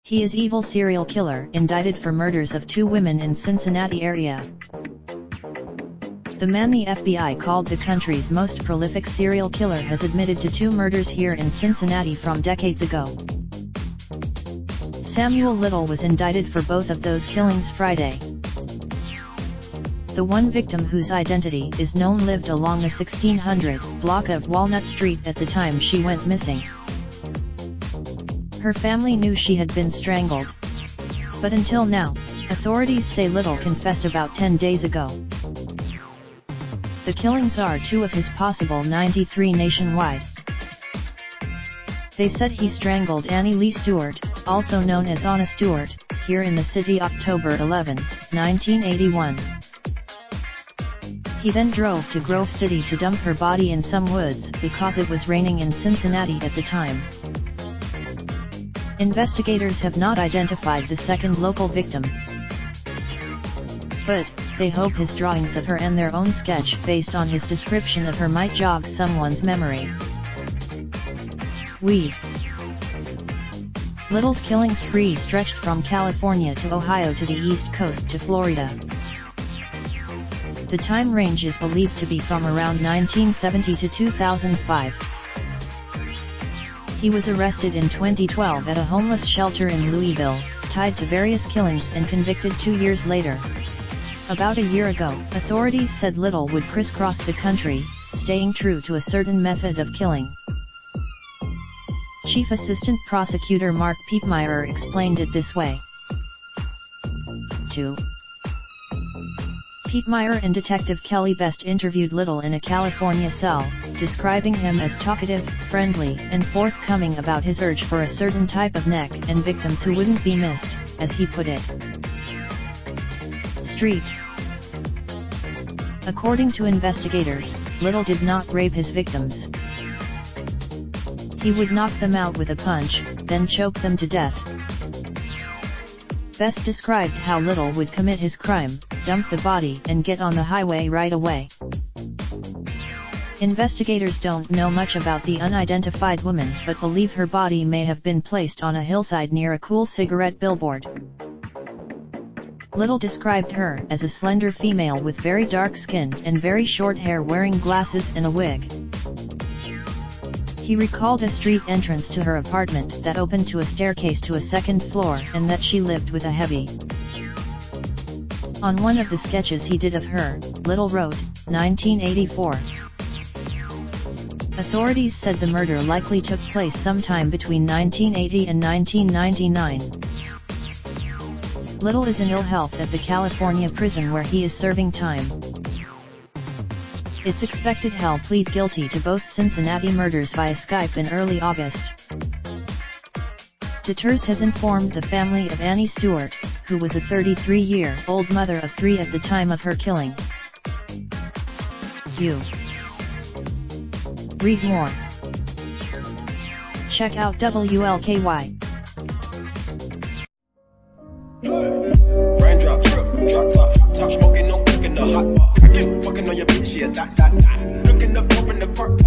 He is evil serial killer indicted for murders of 2 women in Cincinnati area. The man the FBI called the country's most prolific serial killer has admitted to 2 murders here in Cincinnati from decades ago. Samuel Little was indicted for both of those killings Friday. The one victim, whose identity is known, lived along the 1600 block of Walnut Street at the time she went missing. Her family knew she had been strangled. But until now, authorities say Little confessed about 10 days ago. The killings are 2 of his possible 93 nationwide. They said he strangled Annie Lee Stewart, also known as Anna Stewart, here in the city October 11, 1981. He then drove to Grove City to dump her body in some woods because it was raining in Cincinnati at the time. Investigators have not identified the second local victim, but they hope his drawings of her and their own sketch based on his description of her might jog someone's memory. Little's killing spree stretched from California to Ohio to the East Coast to Florida. The time range is believed to be from around 1970 to 2005. He was arrested in 2012 at a homeless shelter in Louisville, tied to various killings, and convicted 2 years later. About a year ago, authorities said Little would crisscross the country, staying true to a certain method of killing. Chief Assistant Prosecutor Mark Piepmeyer explained it this way. Piepmeyer and Detective Kelly Best interviewed Little in a California cell, describing him as talkative, friendly, and forthcoming about his urge for a certain type of neck and victims who wouldn't be missed, as he put it. Street. According to investigators, Little did not rape his victims. He would knock them out with a punch, then choke them to death. Best described how Little would commit his crime, dump the body, and get on the highway right away. Investigators don't know much about the unidentified woman, but believe her body may have been placed on a hillside near a cool cigarette billboard. Little described her as a slender female with very dark skin and very short hair, wearing glasses and a wig. He recalled a street entrance to her apartment that opened to a staircase to a second floor, and that she lived with a heavy. On one of the sketches he did of her, Little wrote, 1984. Authorities said the murder likely took place sometime between 1980 and 1999. Little is in ill health at the California prison where he is serving time. It's expected he'll plead guilty to both Cincinnati murders via Skype in early August. TETRS has informed the family of Annie Stewart, who was a 33-year-old mother of 3 at the time of her killing. Read more. Check out WLKY. Raindrop, drop top smoking, no cooking the hot pot. Fucking on your bitch, yeah, that. Looking up, open the park.